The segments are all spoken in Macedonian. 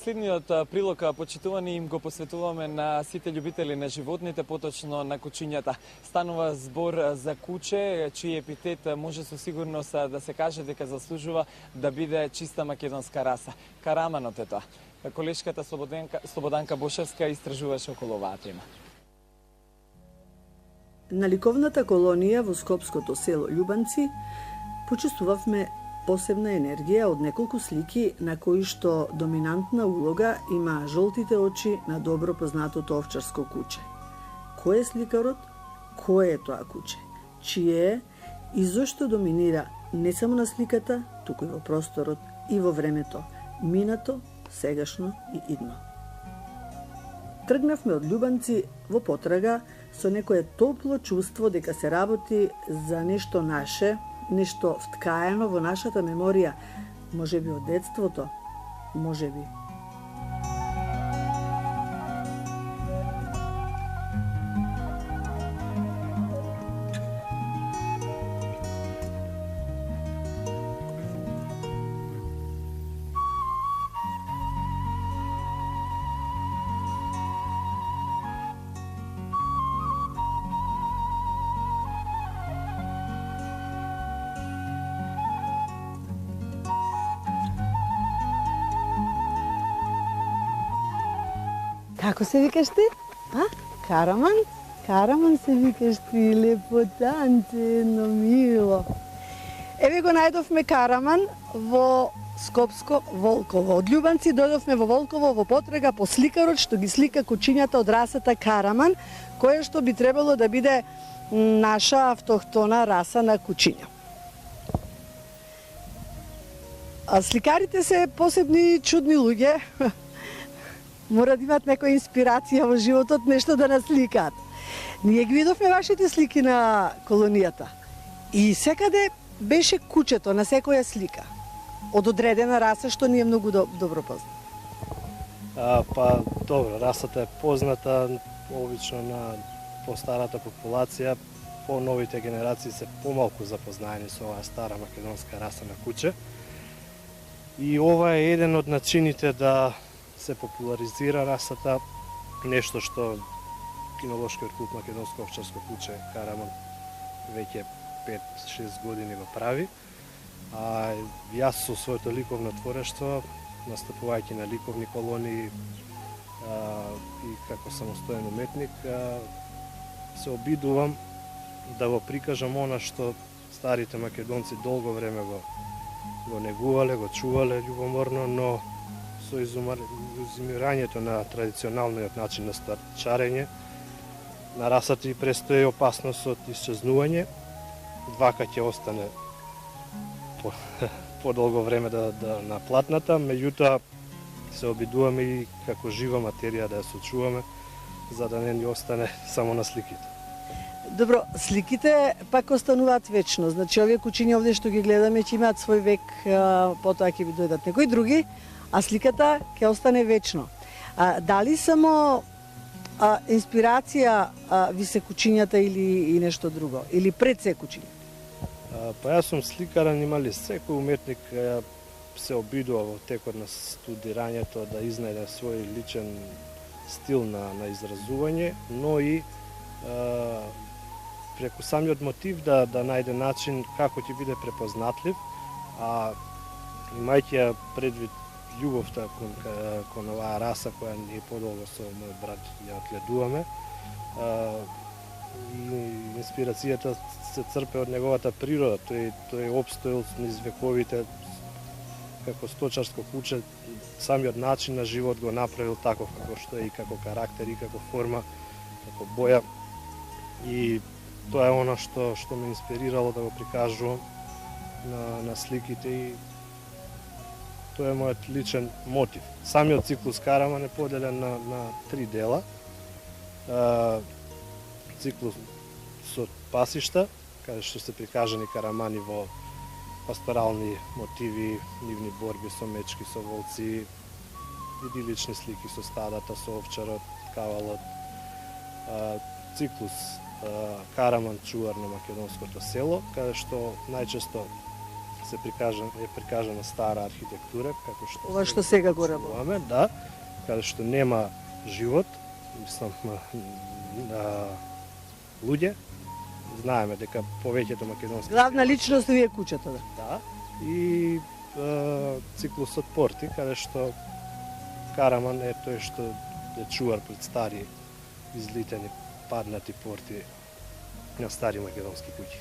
Следниот прилог, почитувани, им го посветуваме на сите љубители на животните, поточно на кучињата. Станува збор за куче, чиј епитет може со сигурност да се каже дека заслужува да биде чиста македонска раса. Караманот е тоа. Колешката Слободанка Бошевска истражуваше околу оваа тема. На ликовната колонија во скопското село Љубанци почувствувавме посебна енергија од неколку слики на кои што доминантна улога има жолтите очи на добро познатото овчарско куче. Кој е сликарот? Кој е тоа куче? Чие е и зошто доминира не само на сликата, туку и во просторот и во времето, минато, сегашно и идно. Тргнавме од Љубанци во потрага со некое топло чувство дека се работи за нешто наше, нешто вткаено во нашата меморија, можеби од детството, можеби. Како се викаш ти? Караман? Караман се викаш ти, лепотанче, но мило. Еве го најдовме Караман во Скопско Волково. Од Љубанци дојдовме во Волково во потрага по сликарот што ги слика кучињата од расата Караман, која што би требало да биде наша автохтона раса на кучиња. А сликарите се посебни чудни луѓе. Мора да имат некоја инспирација во животот, нешто да насликаат. Ние ги видовме вашите слики на колонијата. И секаде беше кучето на секоја слика. Од одредена раса што ни е многу добро позната. Добро, расата е позната обично на постарата популација, по-новите генерации се помалку запознаени со оваа стара македонска раса на куче. И ова е еден од начините да се популаризира расата, нешто што кинолошкиот клуб Македонско овчарско куче Караман веќе 5-6 години го прави. А јас со своето ликовно творештво, настапувајќи на ликовни колонии и како самостоен уметник, се обидувам да го прикажам она што старите македонци долго време го негувале, го чувале љубоморно, но со изумирањето на традиционалниот начин на стачарење на расата и престои опасност од исчезнување. Вака ќе остане подолго време на платната, меѓутоа се обидуваме и како жива материја да ја сочуваме, за да не ни остане само на сликите. Добро, сликите пак остануваат вечно, значи овие кучиња овде што ги гледаме ќе имаат свој век, потоа ќе ви дојдат некои други, а сликата ќе остане вечно. Дали само инспирација ви се кучињата или и нешто друго? Или пред се кучиња? Јас сум сликарен, имали секој уметник се обидува во текот на студирањето да изнајде свој личен стил на изразување, но и преку самиот мотив да најде начин како ќе биде препознатлив, а имајќи предвид љубовта кон оваа раса која ние подолго со мојот брат ја отледуваме. Инспирацијата се црпе од неговата природа, тој опстоил низ вековите како сточарско куче, самиот начин на живот го направил таков како што е и како карактер и како форма, како боја. И тоа е она што ме инспирирало да го прикажувам на сликите и тоа е мојот личен мотив. Самиот циклус Караман е поделен на 3 дела. Циклус со пасишта, каде што се прикажани карамани во пасторални мотиви, нивни борби со мечки, со волци, идилични слики со стадата, со овчарот, кавалот. Циклус Караман чувар на македонското село, каде што најчесто е прикажана стара архитектура, како што Ова што сега го работи. зборуваме, да, каде што нема живот, мислам луѓе. Знаеме дека повеќето македонски Главна личност ви е куќето, да. да, и циклусот порти, каде што Караман е тој што е чувар пред стари излитени паднати порти на стари македонски куќи.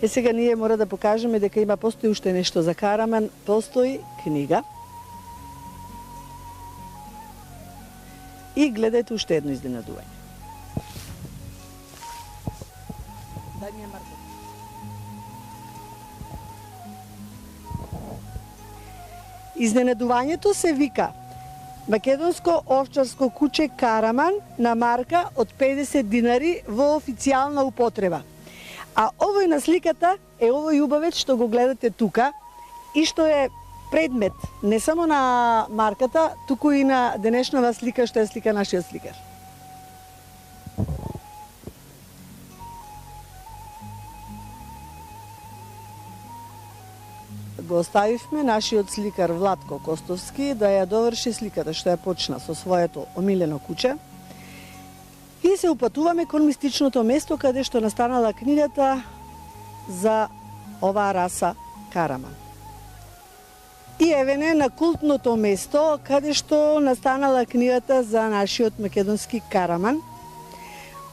Сега ние мора да покажеме дека постои уште нешто за Караман, постои книга. И гледајте уште едно изненадување. Дај ми ја Марко. Изненадувањето се вика Македонско овчарско куќе Караман на марка од 50 динари во официјална употреба. А овој на сликата е овој убавец што го гледате тука и што е предмет не само на марката, туку и на денешнава слика што е слика нашиот сликар. Го оставивме нашиот сликар Владко Костовски да ја доврши сликата што ја почна со своето омилено куќе. И се упатуваме кон мистичното место каде што настанала книгата за оваа раса Караман. И евене на култното место каде што настанала книгата за нашиот македонски Караман.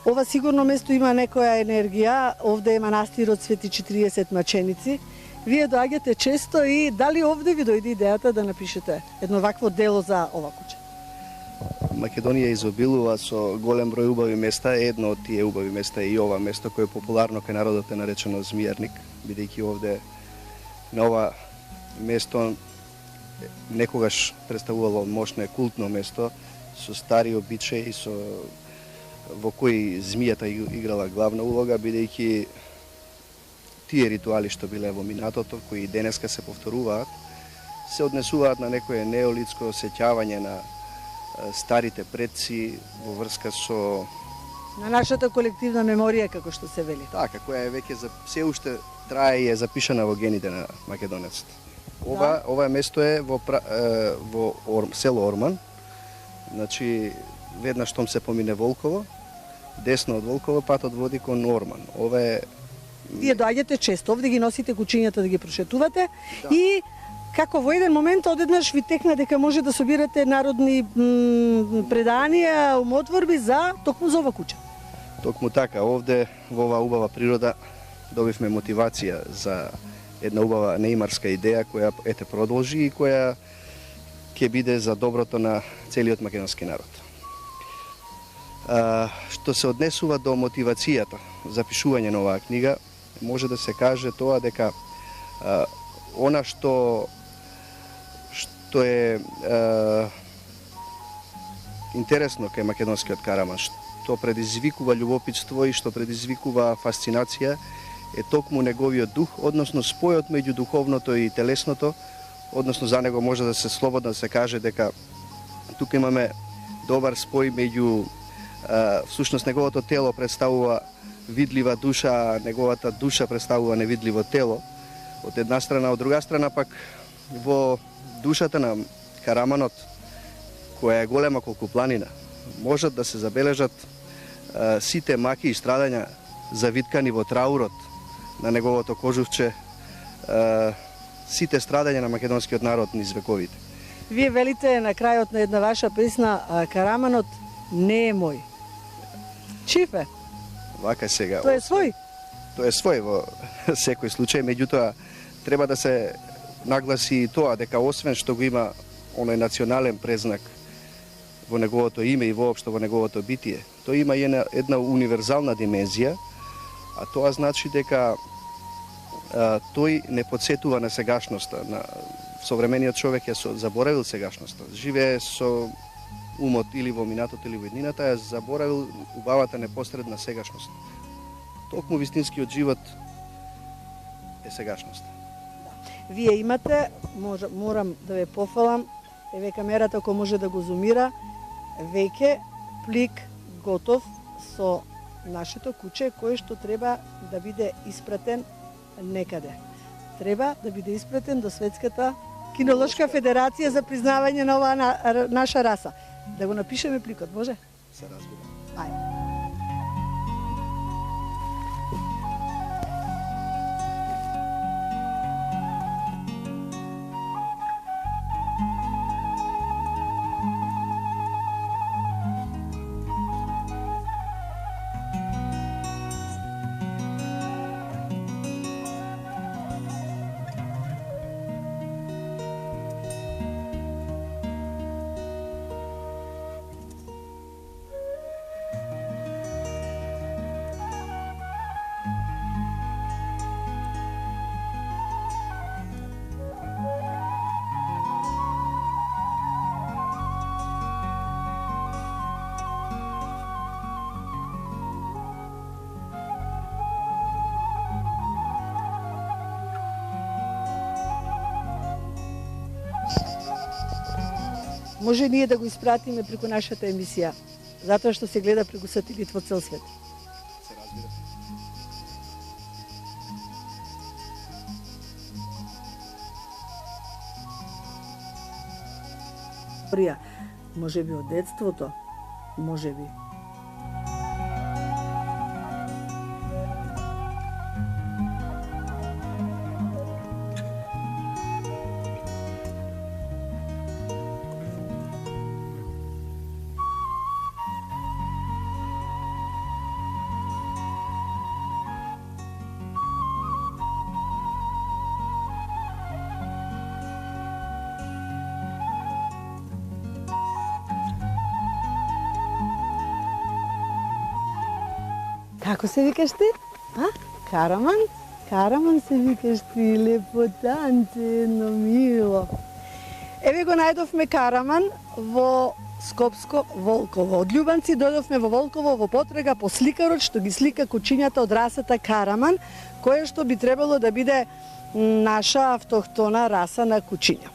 Ова сигурно место има некоја енергија, овде е манастирот Свети 40 маченици. Вие доаѓате често и дали овде ви дојде идејата да напишете едно вакво дело за ова куќе? Македонија изобилува со голем број убави места. Едно од тие убави места е и ова место кое е популарно кај народот е наречено Змијарник, бидејќи овде на ова место некогаш представувало мощно култно место со стари обичаи во кои змијата играла главна улога, бидејќи тие ритуали што биле во минатото, кои денеска се повторуваат, се однесуваат на некое неолитско сеќавање на старите предци во врска со На нашата колективна меморија, како што се вели. така, која е веќе се уште трае и е запишана во гените на македонецот. Ова место е во село Орман. Значи, веднаш штом се помине Волково, десно од Волково патот води кон Орман. Ова е Вие доаѓате често, овде ги носите кучињата да ги прошетувате и како во еден момент одеднаш ви текна дека може да собирате народни преданија, умотворби за токму за ова куќе. токму така, овде во оваа убава природа добивме мотивација за една убава неимарска идеја која ете продолжи и која ќе биде за доброто на целиот македонски народ. Што се однесува до мотивацијата за пишување на оваа книга, може да се каже тоа дека она што е интересно кај македонскиот Караман, што предизвикува љубопитство и што предизвикува фасцинација, е токму неговиот дух, односно спојот меѓу духовното и телесното, односно за него може да се слободно да се каже дека тука имаме добар спој меѓу всушност неговото тело представува видлива душа, а неговата душа представува невидливо тело. Од една страна, од друга страна пак во душата на Караманот, која е голема колку планина, можат да се забележат сите маки и страдања завиткани во траурот на неговото кожувче, сите страдања на македонскиот народ низ вековите. Вие велите на крајот на една ваша песна Караманот не е мој. Чиф е? Вака сега. Тој е свој? Тој е свој во секој случај, меѓутоа треба да се нагласи и тоа дека освен што го има оној национален презнак во неговото име и воопшто во неговото битие, тој има и една универзална димензија, а тоа значи дека тој не подсетува на сегашноста. Современиот човек ја заборавил сегашноста. Живее со умот или во минатото или во иднината, ја заборавил убавата непосредна сегашност. Токму вистинскиот живот е сегашност. Вие имате, морам да ве пофалам, еве камерата ако може да го зумира, веќе плик готов со нашето куќе кој што треба да биде испратен некаде. треба да биде испратен до Светската кинолошка федерација за признавање на оваа наша раса. Да го напишеме пликот, може? Се разбира. Ајде. Може ние да го испратиме преку нашата емисија, затоа што се гледа преку сателит во цел свет. Се разбира. Може би од детството, може би. Како се викаш ти? А? Караман? Караман се викаш ти, лепотанче, едно мило. Еве го најдовме Караман во Скопско Волково. Од Љубанци дојдовме во Волково во потрага по сликарот што ги слика кучињата од расата Караман, која што би требало да биде наша автохтона раса на кучиња.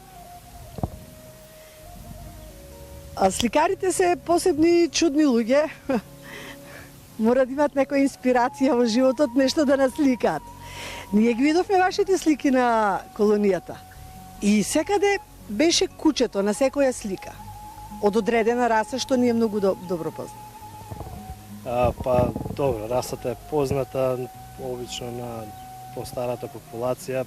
А сликарите се посебни чудни луѓе. Мора да имат некоја инспирација во животот, нешто да насликаат. Ние ги видовме вашите слики на колонијата. И секаде беше кучето на секоја слика. Од одредена раса што ни е многу добро позната. Па добро, расата е позната обично на постарата популација,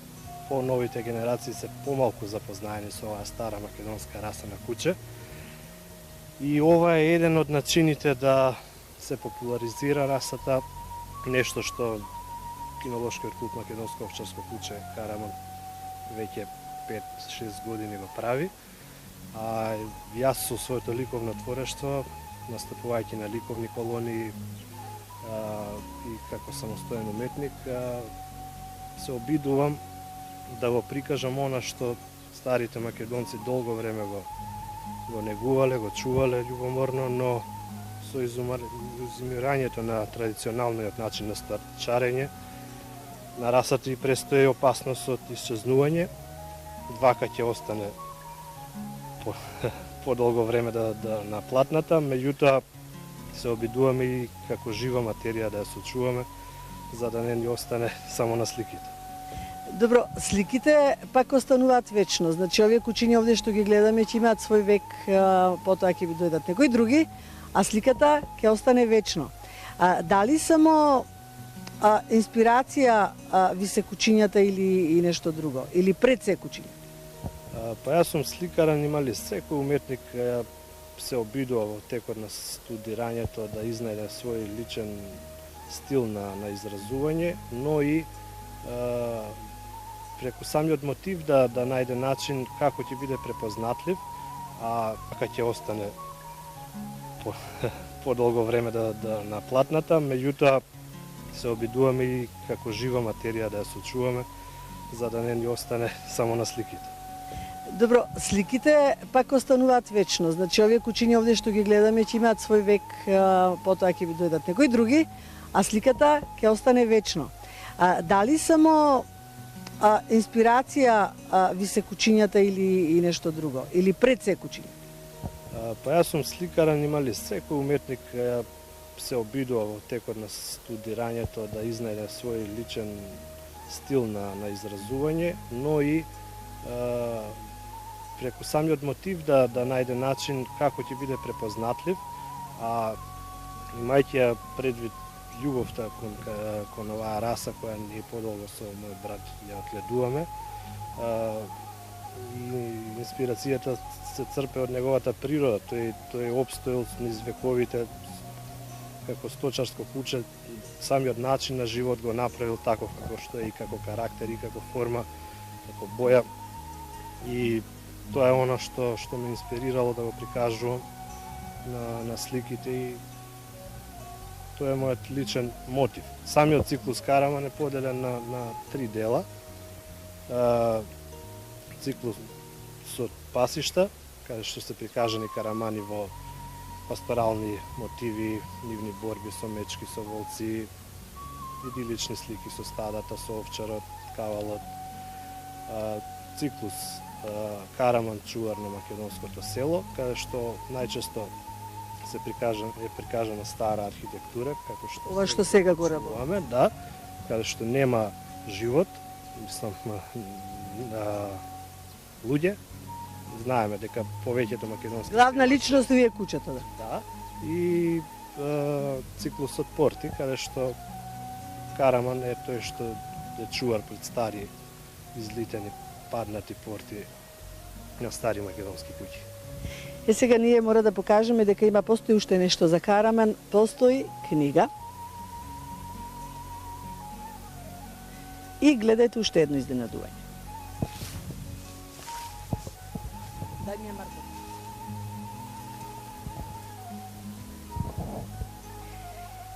по-новите генерации се помалку запознаени со оваа стара македонска раса на куче. И ова е еден од начините да се популаризира расата, нешто што кинолошкиот клуб Македонско овчарско куче Караман веќе 5-6 години го прави. А јас со своето ликовно творештво, настапувајќи на ликовни колонии и како самостоен уметник, се обидувам да го прикажам она што старите македонци долго време го негувале, го чувале љубоморно, но со изумирањето на традиционалниот начин на стачарење на расата и престои опасност од исчезнување. Вака ќе остане подолго време да на платната, меѓутоа се обидуваме и како жива материја да ја сочуваме, за да не ни остане само на сликите. Добро, сликите пак остануваат вечно. Значи, овие кучиња овде што ги гледаме ќе имаат свој век, потоа ќе ви дојдат некои други, а сликата ќе остане вечно. Дали само инспирација ви се кучињата или нешто друго? Или пред се кучиња? Па јас сум сликар, анимали секој уметник се обидува во текот на студирањето да изнајде свој личен стил на изразување, но и преку самиот мотив да најде начин како ќе биде препознатлив, а како ќе остане подолго време да на платната, меѓутоа се обидуваме и како жива материја да ја сочуваме, за да не ни остане само на сликите. Добро, сликите пак остануваат вечно. Значи, овие кучиња овде што ги гледаме ќе имаат свој век, потоа ќе ви дојдат некои други, а сликата ќе остане вечно. Дали само инспирација ви се кучињата или нешто друго? Или пред се кучиња? Па јас сум сликар, анимали секој уметник се обидува во текот на студирањето да изнајде свој личен стил на изразување, но и преку самиот мотив да најде начин како ќе биде препознатлив, а имајќи ја предвид љубовта кон оваа раса која ние подолго со мојот брат ја отледуваме, и инспирацијата се црпе од неговата природа. Тој опстоил низ вековите како сточарско куче, самиот начин на живот го направил таков како што е, и како карактер, и како форма, како боја. И тоа е она што ме инспирирало да го прикажувам на сликите, и тоа е мојот личен мотив. Самиот циклус Караман е поделен на 3 дела. Циклус со пасишта, каде што се прикажани карамани во пасторални мотиви, нивни борби со мечки, со волци, идилични слики со стадата, со овчарот, кавалот. Циклус Караман, чувар на македонското село, каде што најчесто е прикажана стара архитектура, како што Ова што сега го работиме, да, каде што нема живот, мислам, луѓе. Знаеме дека повеќето македонски главна личност ви е кучето, да. Да, и циклусот Порти, каде што Караман е тој што е чувар пред стари излитени паднати порти на стари македонски куќи. Сега ние мора да покажеме дека постои уште нешто за Караман, постои книга. И гледајте уште едно изненадување. Дај ми ја, Марко.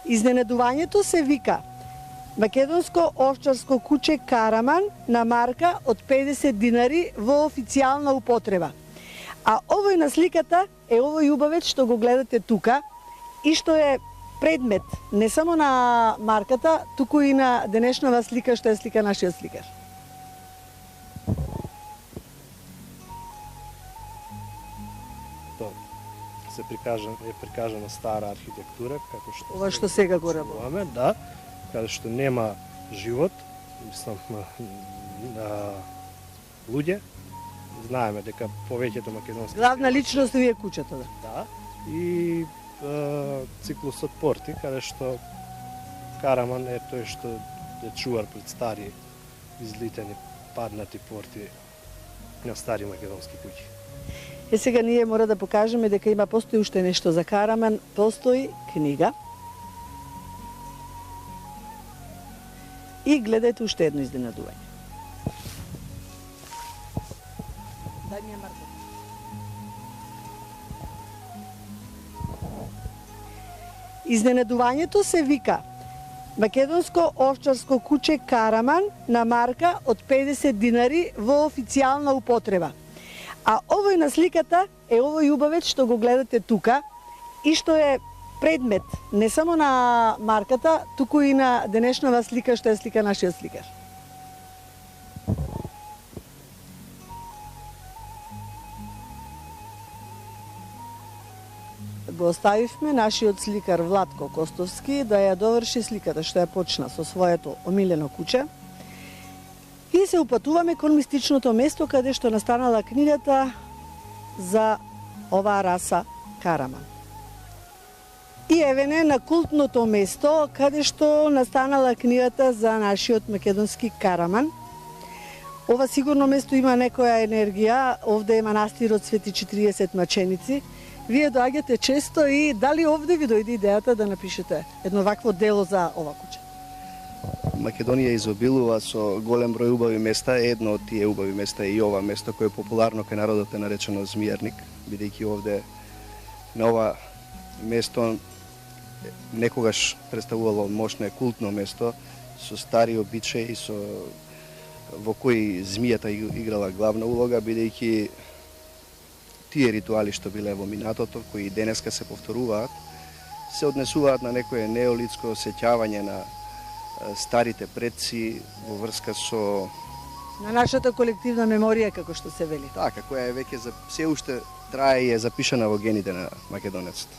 Изненадувањето се вика македонско овчарско куче Караман на марка од 50 динари во официјална употреба. А овој на сликата е овој убавец што го гледате тука и што е предмет не само на марката, туку и на денешнава слика што е слика нашиот сликар. Се прикажана стара архитектура, како што Ова што сега го работиме, да, каде што нема живот, мислам, луѓе. Знаеме дека повеќето македонски главна личност ви е кучето, да. Да, и циклусот Порти, каде што Караман е тој што е чувар пред стари излитени паднати порти на стари македонски куќи. Сега ние мора да покажеме дека постои уште нешто за Караман, постои книга. И гледајте уште едно изненадување. Дај ми ја, Марко. Изненадувањето се вика македонско овчарско куче Караман на марка од 50 динари во официјална употреба. А овој на сликата е овој убавец што го гледате тука и што е предмет не само на марката, туку и на денешнава слика што е слика нашиот сликар. Го оставивме нашиот сликар Владко Костовски да ја доврши сликата што ја почна со своето омилено куче. И се упатуваме кон мистичното место каде што настанала книгата за оваа раса Караман. И евене на култното место каде што настанала книгата за нашиот македонски Караман. Ова сигурно место има некоја енергија, овде е манастирот Свети 40 маченици. Вие доаѓате често и дали овде ви дојде идејата да напишете едно вакво дело за ова куче? Македонија изобилува со голем број убави места. Едно од тие убави места е и ова место кое е популарно кај народот е наречено Змијарник, бидејќи овде на ова место некогаш представувало мощно култно место со стари обичаи, во кои змијата играла главна улога, бидејќи тие ритуали што биле во минатото, кои денеска се повторуваат, се однесуваат на некое неолитско сеќавање на старите предци во врска со на нашата колективна меморија, како што се вели. Така, која е веќе се уште трае и е запишана во гените на македонецот.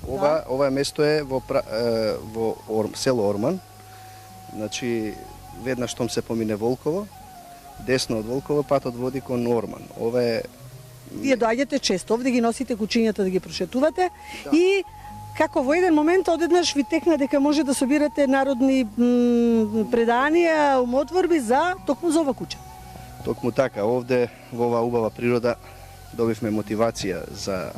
Ова место е во село Орман. Значи, веднаш штом се помине Волково, десно од Волково патот води кон Орман. Ова е Вие доаѓате често овде, ги носите кучињата да ги прошетувате и како во еден момент одеднаш ви текна дека може да собирате народни преданија, умотворби за токму за ова куче. токму така, овде во оваа убава природа добивме мотивација за